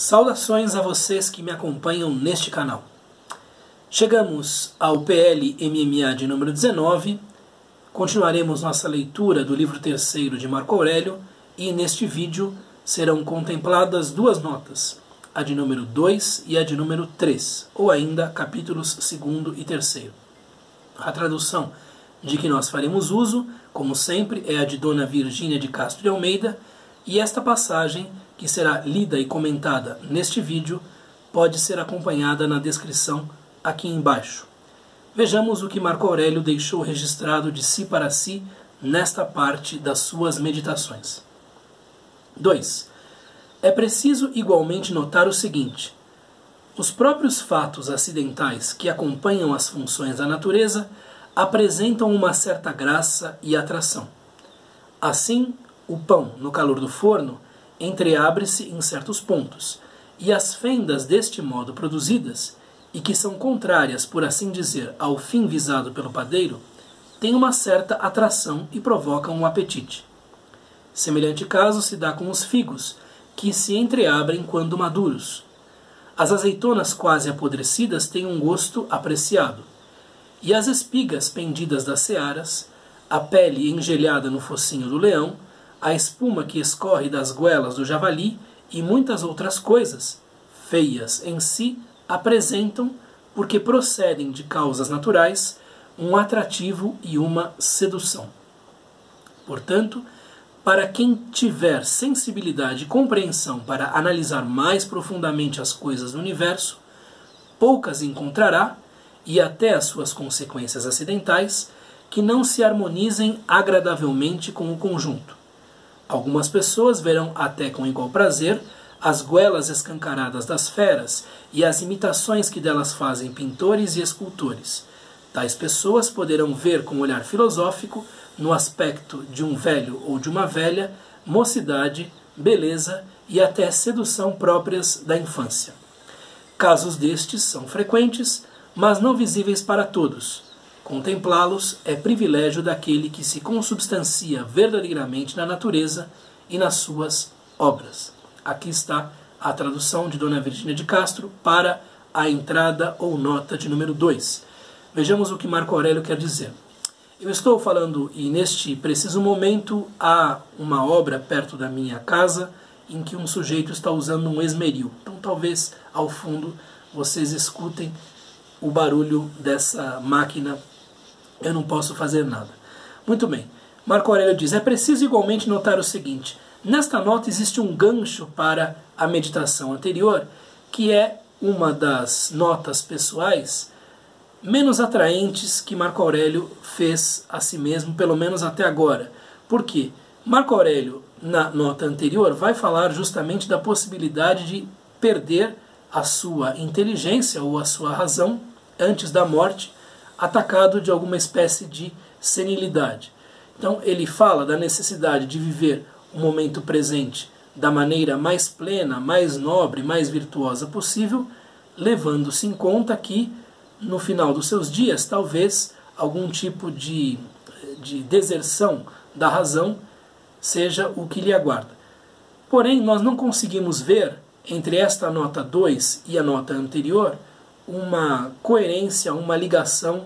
Saudações a vocês que me acompanham neste canal. Chegamos ao PL MMA de número 19, continuaremos nossa leitura do livro terceiro de Marco Aurélio e neste vídeo serão contempladas duas notas, a de número 2 e a de número 3, ou ainda capítulos 2º e 3º. A tradução de que nós faremos uso, como sempre, é a de Dona Virgínia de Castro de Almeida, e esta passagem, que será lida e comentada neste vídeo, pode ser acompanhada na descrição aqui embaixo. Vejamos o que Marco Aurélio deixou registrado de si para si nesta parte das suas meditações. 2. É preciso igualmente notar o seguinte: os próprios fatos acidentais que acompanham as funções da natureza apresentam uma certa graça e atração. Assim, o pão, no calor do forno, entreabre-se em certos pontos, e as fendas deste modo produzidas, e que são contrárias, por assim dizer, ao fim visado pelo padeiro, têm uma certa atração e provocam um apetite. Semelhante caso se dá com os figos, que se entreabrem quando maduros. As azeitonas quase apodrecidas têm um gosto apreciado, e as espigas pendidas das searas, a pele engelhada no focinho do leão, a espuma que escorre das goelas do javali e muitas outras coisas, feias em si, apresentam, porque procedem de causas naturais, um atrativo e uma sedução. Portanto, para quem tiver sensibilidade e compreensão para analisar mais profundamente as coisas do universo, poucas encontrará, e até as suas consequências acidentais, que não se harmonizem agradavelmente com o conjunto. Algumas pessoas verão até com igual prazer as goelas escancaradas das feras e as imitações que delas fazem pintores e escultores. Tais pessoas poderão ver com olhar filosófico, no aspecto de um velho ou de uma velha, mocidade, beleza e até sedução próprias da infância. Casos destes são frequentes, mas não visíveis para todos. Contemplá-los é privilégio daquele que se consubstancia verdadeiramente na natureza e nas suas obras. Aqui está a tradução de Dona Virgínia de Castro para a entrada ou nota de número 2. Vejamos o que Marco Aurélio quer dizer. Eu estou falando, e neste preciso momento há uma obra perto da minha casa em que um sujeito está usando um esmeril. Então talvez ao fundo vocês escutem o barulho dessa máquina. Eu não posso fazer nada. Muito bem. Marco Aurélio diz: é preciso igualmente notar o seguinte: nesta nota existe um gancho para a meditação anterior, que é uma das notas pessoais menos atraentes que Marco Aurélio fez a si mesmo, pelo menos até agora. Por quê? Marco Aurélio, na nota anterior, vai falar justamente da possibilidade de perder a sua inteligência ou a sua razão antes da morte, atacado de alguma espécie de senilidade. Então ele fala da necessidade de viver o momento presente da maneira mais plena, mais nobre, mais virtuosa possível, levando-se em conta que no final dos seus dias talvez algum tipo de deserção da razão seja o que lhe aguarda. Porém, nós não conseguimos ver entre esta nota 2 e a nota anterior uma coerência, uma ligação,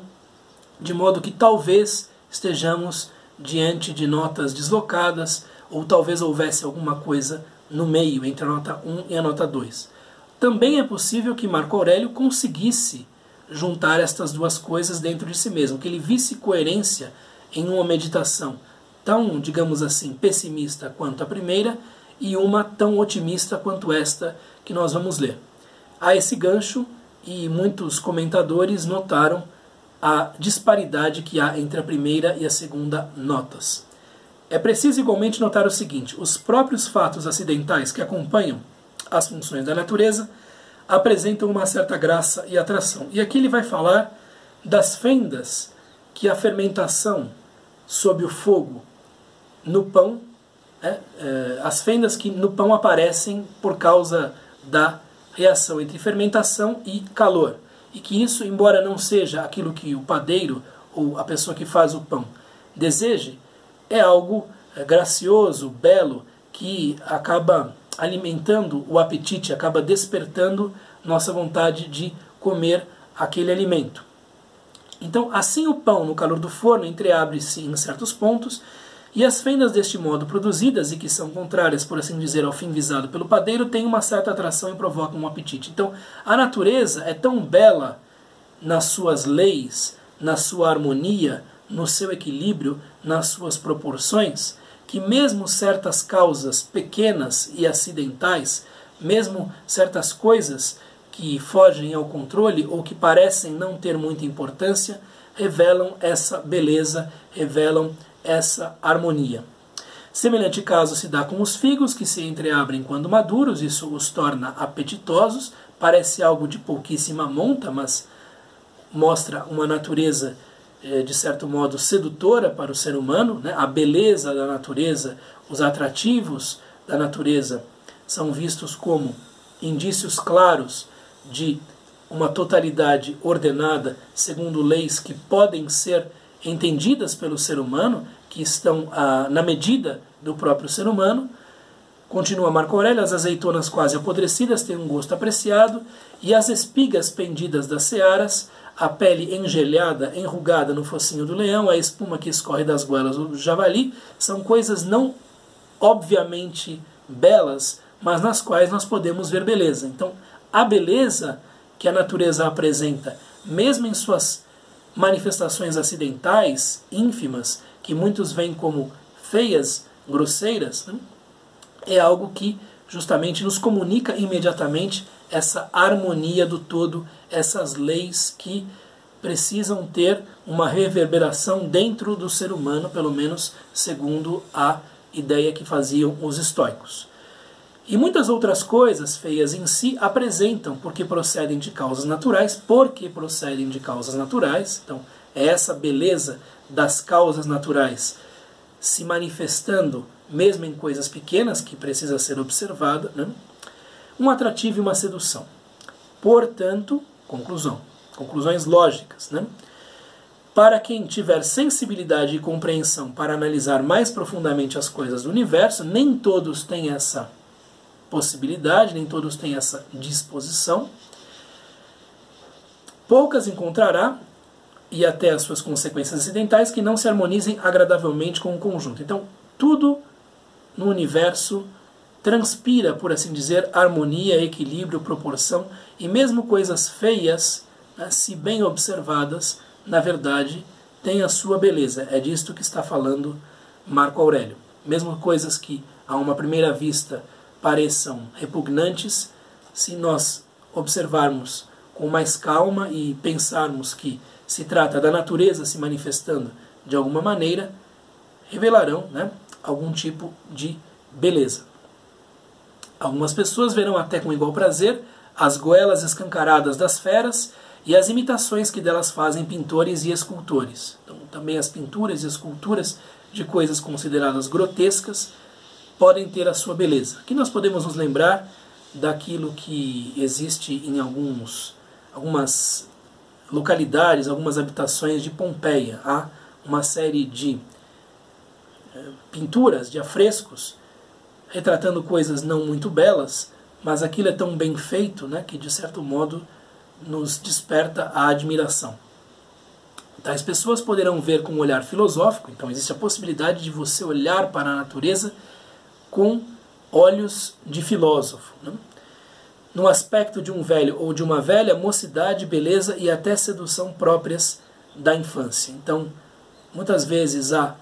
de modo que talvez estejamos diante de notas deslocadas, ou talvez houvesse alguma coisa no meio entre a nota 1 e a nota 2. Também é possível que Marco Aurélio conseguisse juntar estas duas coisas dentro de si mesmo, que ele visse coerência em uma meditação tão, digamos assim, pessimista quanto a primeira e uma tão otimista quanto esta que nós vamos ler. Há esse gancho, e muitos comentadores notaram a disparidade que há entre a primeira e a segunda notas. É preciso igualmente notar o seguinte: os próprios fatos acidentais que acompanham as funções da natureza apresentam uma certa graça e atração. E aqui ele vai falar das fendas que a fermentação sob o fogo no pão, as fendas que no pão aparecem por causa da reação entre fermentação e calor. E que isso, embora não seja aquilo que o padeiro ou a pessoa que faz o pão deseje, é algo gracioso, belo, que acaba alimentando o apetite, acaba despertando nossa vontade de comer aquele alimento. Então, assim o pão no calor do forno entreabre-se em certos pontos, e as fendas deste modo produzidas, e que são contrárias, por assim dizer, ao fim visado pelo padeiro, têm uma certa atração e provocam um apetite. Então, a natureza é tão bela nas suas leis, na sua harmonia, no seu equilíbrio, nas suas proporções, que mesmo certas causas pequenas e acidentais, mesmo certas coisas que fogem ao controle ou que parecem não ter muita importância, revelam essa beleza, revelam essa harmonia. Semelhante caso se dá com os figos, que se entreabrem quando maduros, isso os torna apetitosos, parece algo de pouquíssima monta, mas mostra uma natureza, de certo modo, sedutora para o ser humano, né? A beleza da natureza, os atrativos da natureza são vistos como indícios claros de uma totalidade ordenada segundo leis que podem ser entendidas pelo ser humano, que estão na medida do próprio ser humano. Continua Marco Aurélio: as azeitonas quase apodrecidas têm um gosto apreciado, e as espigas pendidas das searas, a pele engelhada, enrugada no focinho do leão, a espuma que escorre das goelas do javali, são coisas não obviamente belas, mas nas quais nós podemos ver beleza. Então, a beleza que a natureza apresenta, mesmo em suas manifestações acidentais, ínfimas, que muitos veem como feias, grosseiras, né? É algo que justamente nos comunica imediatamente essa harmonia do todo, essas leis que precisam ter uma reverberação dentro do ser humano, pelo menos segundo a ideia que faziam os estoicos. E muitas outras coisas feias em si apresentam porque procedem de causas naturais, então é essa beleza das causas naturais se manifestando mesmo em coisas pequenas que precisa ser observada, né? Um atrativo e uma sedução. Portanto, conclusões lógicas, né? Para quem tiver sensibilidade e compreensão para analisar mais profundamente as coisas do universo, nem todos têm essa possibilidade, nem todos têm essa disposição. Poucas encontrará, e até as suas consequências acidentais, que não se harmonizem agradavelmente com o conjunto. Então, tudo no universo transpira, por assim dizer, harmonia, equilíbrio, proporção, e mesmo coisas feias, né, se bem observadas, na verdade, têm a sua beleza. É disto que está falando Marco Aurélio. Mesmo coisas que, a uma primeira vista, pareçam repugnantes, se nós observarmos com mais calma e pensarmos que se trata da natureza se manifestando de alguma maneira, revelarão, né, algum tipo de beleza. Algumas pessoas verão até com igual prazer as goelas escancaradas das feras e as imitações que delas fazem pintores e escultores. Então, também as pinturas e esculturas de coisas consideradas grotescas podem ter a sua beleza. Aqui nós podemos nos lembrar daquilo que existe em algumas localidades, algumas habitações de Pompeia. Há uma série de pinturas, de afrescos, retratando coisas não muito belas, mas aquilo é tão bem feito, né, que de certo modo nos desperta a admiração. Tais pessoas poderão ver com um olhar filosófico, então existe a possibilidade de você olhar para a natureza com olhos de filósofo, né? No aspecto de um velho ou de uma velha, mocidade, beleza e até sedução próprias da infância. Então, muitas vezes há,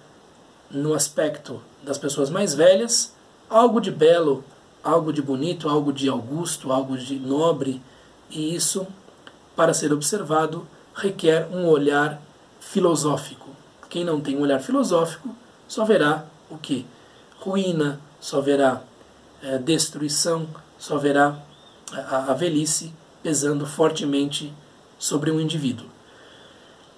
no aspecto das pessoas mais velhas, algo de belo, algo de bonito, algo de augusto, algo de nobre, e isso, para ser observado, requer um olhar filosófico. Quem não tem um olhar filosófico só verá o quê? Ruína, só verá destruição, só verá a velhice pesando fortemente sobre um indivíduo.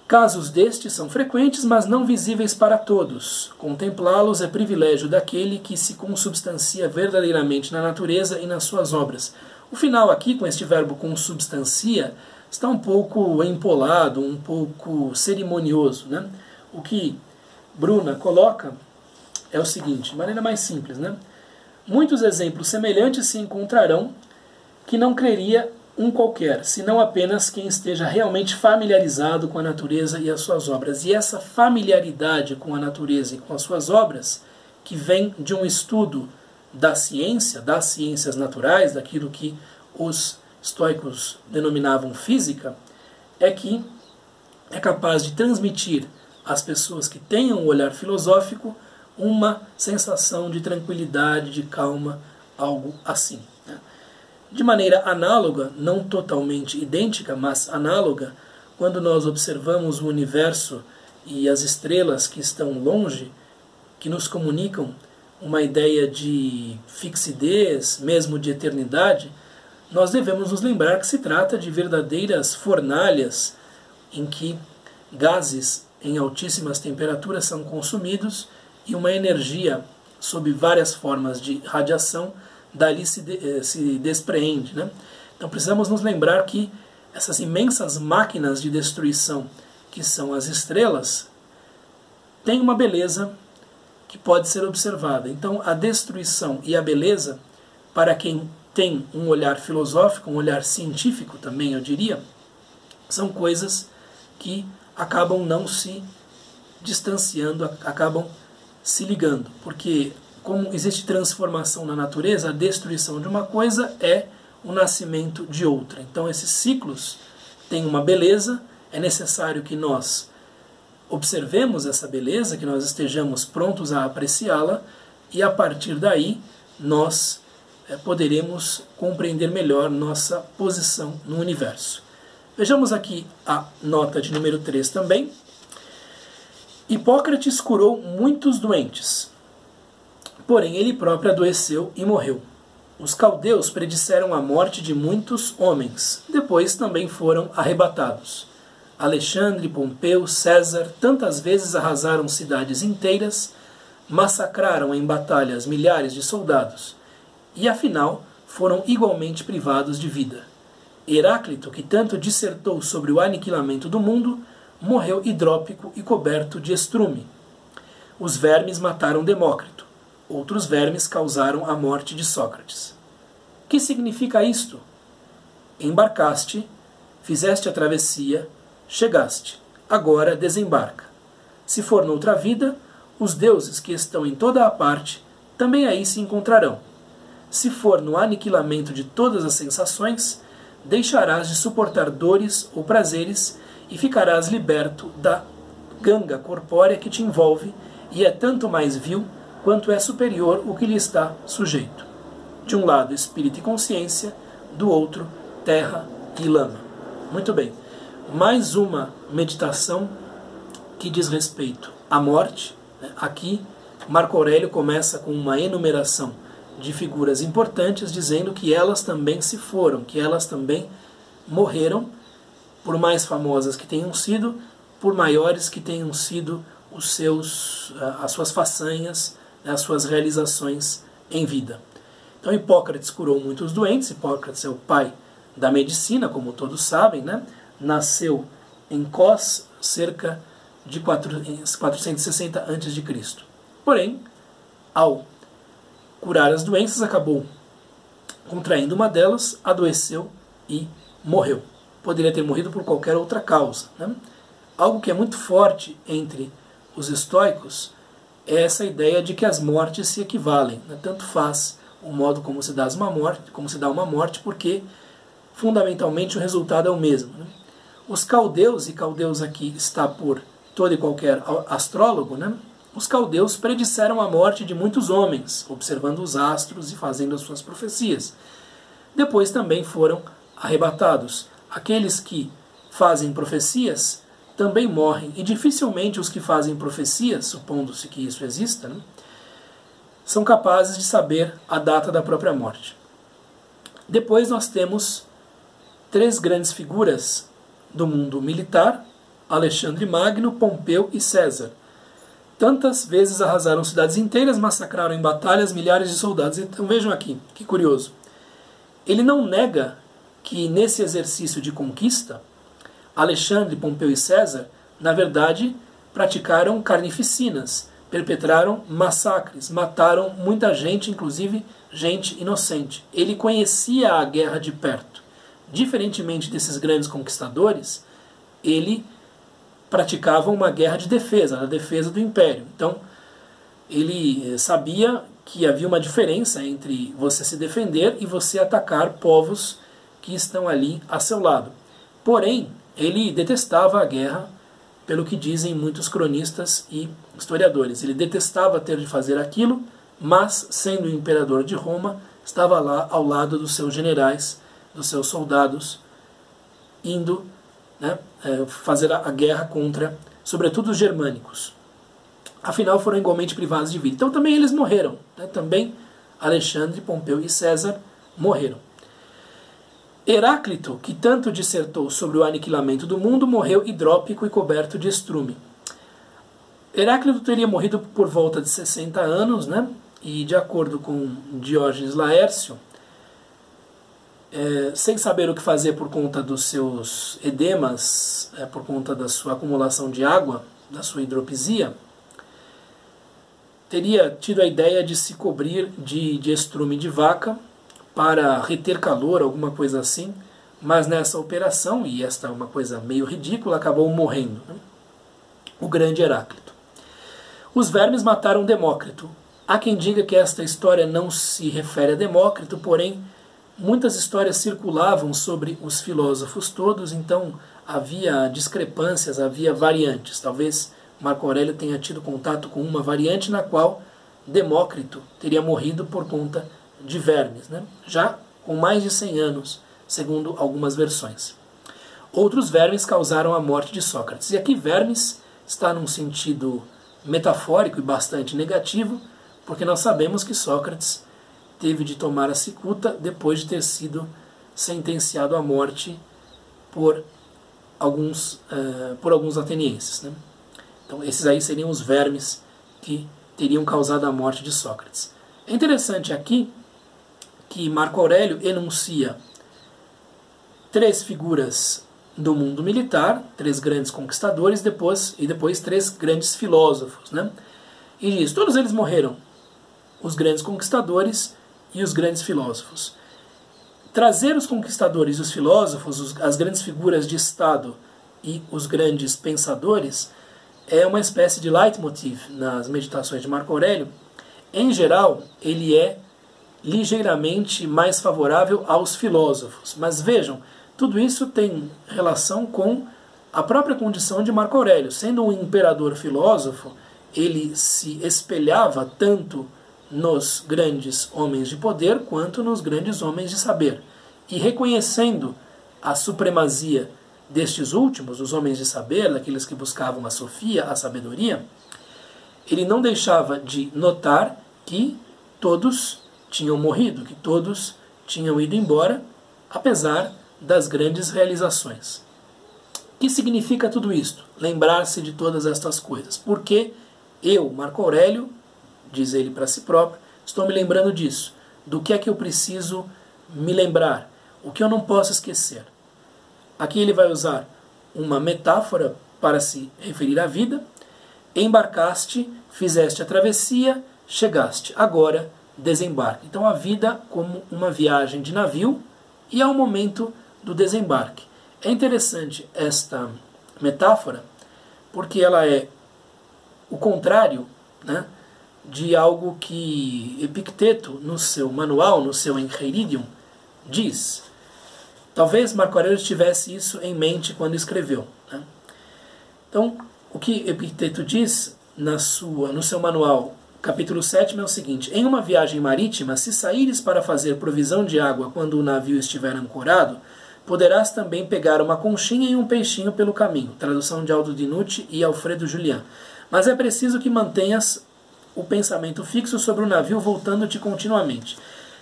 Casos destes são frequentes, mas não visíveis para todos. Contemplá-los é privilégio daquele que se consubstancia verdadeiramente na natureza e nas suas obras. O final aqui, com este verbo consubstancia, está um pouco empolado, um pouco cerimonioso, né? O que Bruna coloca é o seguinte, de maneira mais simples, né? Muitos exemplos semelhantes se encontrarão que não creria um qualquer, senão apenas quem esteja realmente familiarizado com a natureza e as suas obras. E essa familiaridade com a natureza e com as suas obras, que vem de um estudo da ciência, das ciências naturais, daquilo que os estoicos denominavam física, é que é capaz de transmitir às pessoas que tenham um olhar filosófico uma sensação de tranquilidade, de calma, algo assim. De maneira análoga, não totalmente idêntica, mas análoga, quando nós observamos o universo e as estrelas que estão longe, que nos comunicam uma ideia de fixidez, mesmo de eternidade, nós devemos nos lembrar que se trata de verdadeiras fornalhas em que gases em altíssimas temperaturas são consumidos e uma energia sob várias formas de radiação dali se despreende. Né? Então precisamos nos lembrar que essas imensas máquinas de destruição que são as estrelas têm uma beleza que pode ser observada. Então a destruição e a beleza, para quem tem um olhar filosófico, um olhar científico também, eu diria, são coisas que acabam não se distanciando, acabam se ligando, porque como existe transformação na natureza, a destruição de uma coisa é o nascimento de outra. Então esses ciclos têm uma beleza, é necessário que nós observemos essa beleza, que nós estejamos prontos a apreciá-la, e a partir daí nós poderemos compreender melhor nossa posição no universo. Vejamos aqui a nota de número 3 também. Hipócrates curou muitos doentes, porém ele próprio adoeceu e morreu. Os caldeus predisseram a morte de muitos homens, depois também foram arrebatados. Alexandre, Pompeu, César tantas vezes arrasaram cidades inteiras, massacraram em batalhas milhares de soldados, e afinal foram igualmente privados de vida. Heráclito, que tanto dissertou sobre o aniquilamento do mundo, morreu hidrópico e coberto de estrume. Os vermes mataram Demócrito. Outros vermes causaram a morte de Sócrates. Que significa isto? Embarcaste, fizeste a travessia, chegaste. Agora desembarca. Se for noutra vida, os deuses que estão em toda a parte também aí se encontrarão. Se for no aniquilamento de todas as sensações, deixarás de suportar dores ou prazeres e ficarás liberto da ganga corpórea que te envolve, e é tanto mais vil quanto é superior o que lhe está sujeito. De um lado, espírito e consciência, do outro, terra e lama. Muito bem. Mais uma meditação que diz respeito à morte. Aqui, Marco Aurélio começa com uma enumeração de figuras importantes, dizendo que elas também se foram, que elas também morreram, por mais famosas que tenham sido, por maiores que tenham sido as suas façanhas, as suas realizações em vida. Então Hipócrates curou muitos doentes. Hipócrates é o pai da medicina, como todos sabem, né? Nasceu em Cos, cerca de 460 a.C. Porém, ao curar as doenças, acabou contraindo uma delas, adoeceu e morreu. Poderia ter morrido por qualquer outra causa. Né? Algo que é muito forte entre os estoicos é essa ideia de que as mortes se equivalem. Né? Tanto faz o modo como se dá uma morte, porque fundamentalmente o resultado é o mesmo. Né? Os caldeus, e caldeus aqui está por todo e qualquer astrólogo, né? Os caldeus predisseram a morte de muitos homens, observando os astros e fazendo as suas profecias. Depois também foram arrebatados. Aqueles que fazem profecias também morrem, e dificilmente os que fazem profecias, supondo-se que isso exista, né, são capazes de saber a data da própria morte. Depois nós temos três grandes figuras do mundo militar: Alexandre Magno, Pompeu e César. Tantas vezes arrasaram cidades inteiras, massacraram em batalhas milhares de soldados. Então vejam aqui, que curioso. Ele não nega que nesse exercício de conquista, Alexandre, Pompeu e César, na verdade, praticaram carnificinas, perpetraram massacres, mataram muita gente, inclusive gente inocente. Ele conhecia a guerra de perto. Diferentemente desses grandes conquistadores, ele praticava uma guerra de defesa, a defesa do império. Então, ele sabia que havia uma diferença entre você se defender e você atacar povos que estão ali a seu lado. Porém, ele detestava a guerra, pelo que dizem muitos cronistas e historiadores. Ele detestava ter de fazer aquilo, mas, sendo o imperador de Roma, estava lá ao lado dos seus generais, dos seus soldados, indo, né, fazer a guerra contra, sobretudo, os germânicos. Afinal, foram igualmente privados de vida. Então também eles morreram. Né? Também Alexandre, Pompeu e César morreram. Heráclito, que tanto dissertou sobre o aniquilamento do mundo, morreu hidrópico e coberto de estrume. Heráclito teria morrido por volta de 60 anos, né? E de acordo com Diógenes Laércio, sem saber o que fazer por conta dos seus edemas, por conta da sua acumulação de água, da sua hidropisia, teria tido a ideia de se cobrir de estrume de vaca para reter calor, alguma coisa assim, mas nessa operação, e esta é uma coisa meio ridícula, acabou morrendo, né? O grande Heráclito. Os vermes mataram Demócrito. Há quem diga que esta história não se refere a Demócrito, porém muitas histórias circulavam sobre os filósofos todos, então havia discrepâncias, havia variantes. Talvez Marco Aurélio tenha tido contato com uma variante na qual Demócrito teria morrido por conta de vermes, né? Já com mais de 100 anos, segundo algumas versões. Outros vermes causaram a morte de Sócrates. E aqui vermes está num sentido metafórico e bastante negativo, porque nós sabemos que Sócrates teve de tomar a cicuta depois de ter sido sentenciado à morte por alguns atenienses, né? Então esses aí seriam os vermes que teriam causado a morte de Sócrates. É interessante aqui que Marco Aurélio enuncia 3 figuras do mundo militar, 3 grandes conquistadores, e depois 3 grandes filósofos, né? E diz, todos eles morreram, os grandes conquistadores e os grandes filósofos. Trazer os conquistadores e os filósofos, as grandes figuras de Estado e os grandes pensadores, é uma espécie de leitmotiv nas meditações de Marco Aurélio. Em geral, ele é ligeiramente mais favorável aos filósofos. Mas vejam, tudo isso tem relação com a própria condição de Marco Aurélio. Sendo um imperador filósofo, ele se espelhava tanto nos grandes homens de poder quanto nos grandes homens de saber. E reconhecendo a supremacia destes últimos, os homens de saber, daqueles que buscavam a sofia, a sabedoria, ele não deixava de notar que todos tinham morrido, que todos tinham ido embora, apesar das grandes realizações. O que significa tudo isto? Lembrar-se de todas estas coisas. Porque eu, Marco Aurélio, diz ele para si próprio, estou me lembrando disso. Do que é que eu preciso me lembrar? O que eu não posso esquecer? Aqui ele vai usar uma metáfora para se referir à vida. Embarcaste, fizeste a travessia, chegaste. Agora desembarque. Então a vida como uma viagem de navio e ao momento do desembarque. É interessante esta metáfora porque ela é o contrário, né, de algo que Epicteto, no seu manual, no seu Enchiridion, diz. Talvez Marco Aurélio tivesse isso em mente quando escreveu, né? Então, o que Epicteto diz no seu manual, capítulo 7, é o seguinte: em uma viagem marítima, se saíres para fazer provisão de água quando o navio estiver ancorado, poderás também pegar uma conchinha e um peixinho pelo caminho. Tradução de Aldo Dinucci e Alfredo Julian. Mas é preciso que mantenhas o pensamento fixo sobre o navio, voltando-te continuamente.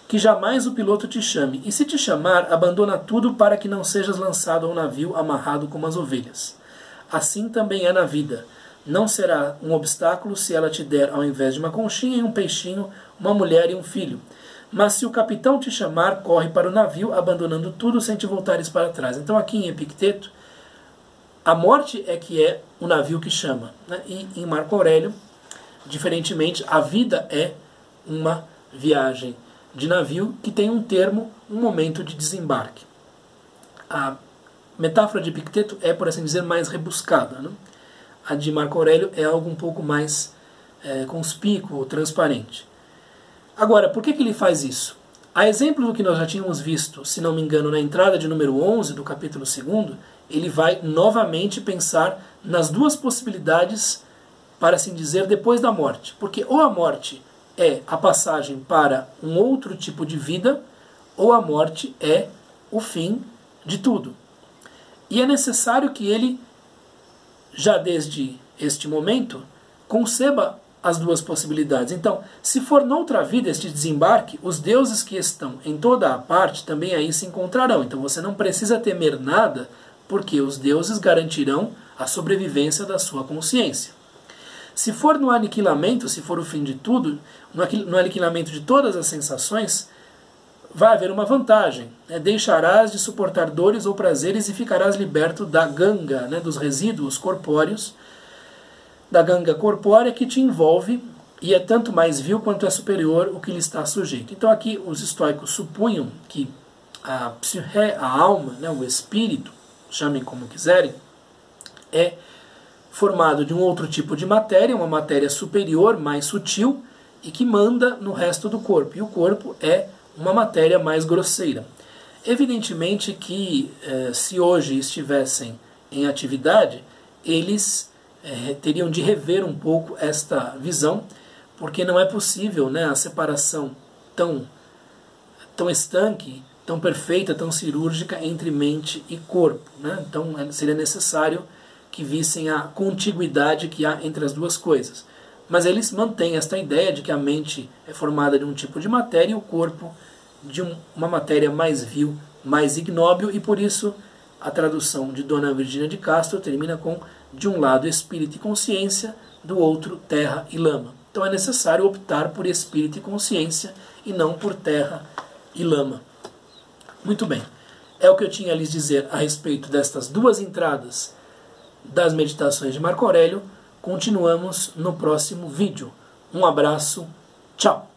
Que jamais o piloto te chame, e se te chamar, abandona tudo para que não sejas lançado ao navio amarrado como as ovelhas. Assim também é na vida. Não será um obstáculo se ela te der, ao invés de uma conchinha e um peixinho, uma mulher e um filho. Mas se o capitão te chamar, corre para o navio, abandonando tudo sem te voltares para trás. Então aqui em Epicteto, a morte é que é o navio que chama, né? E em Marco Aurélio, Diferentemente, a vida é uma viagem de navio que tem um termo, um momento de desembarque. A metáfora de Epicteto é, por assim dizer, mais rebuscada, né? A de Marco Aurélio é algo um pouco mais conspícuo, transparente. Agora, por que ele faz isso? A exemplo do que nós já tínhamos visto, se não me engano, na entrada de número 11 do capítulo 2, ele vai novamente pensar nas duas possibilidades, para assim dizer, depois da morte. Porque ou a morte é a passagem para um outro tipo de vida, ou a morte é o fim de tudo. E é necessário que ele, já desde este momento, conceba as duas possibilidades. Então, se for noutra vida este desembarque, os deuses que estão em toda a parte também aí se encontrarão. Então você não precisa temer nada, porque os deuses garantirão a sobrevivência da sua consciência. Se for no aniquilamento, se for o fim de tudo, no aniquilamento de todas as sensações, vai haver uma vantagem. Deixarás de suportar dores ou prazeres e ficarás liberto da ganga, dos resíduos corpóreos, da ganga corpórea que te envolve e é tanto mais vil quanto é superior o que lhe está sujeito. Então aqui os estoicos supunham que a psique, a alma, o espírito, chamem como quiserem, é formado de um outro tipo de matéria, uma matéria superior, mais sutil, e que manda no resto do corpo. E o corpo é uma matéria mais grosseira. Evidentemente que se hoje estivessem em atividade, eles teriam de rever um pouco esta visão, porque não é possível a separação tão estanque, tão perfeita, tão cirúrgica entre mente e corpo. Então seria necessário que vissem a contiguidade que há entre as duas coisas. Mas eles mantêm esta ideia de que a mente é formada de um tipo de matéria e o corpo de uma matéria mais vil, mais ignóbil, e por isso a tradução de Dona Virgínia de Castro termina com: de um lado espírito e consciência, do outro terra e lama. Então é necessário optar por espírito e consciência e não por terra e lama. Muito bem, é o que eu tinha a lhes dizer a respeito destas duas entradas das meditações de Marco Aurélio. Continuamos no próximo vídeo. Um abraço, tchau!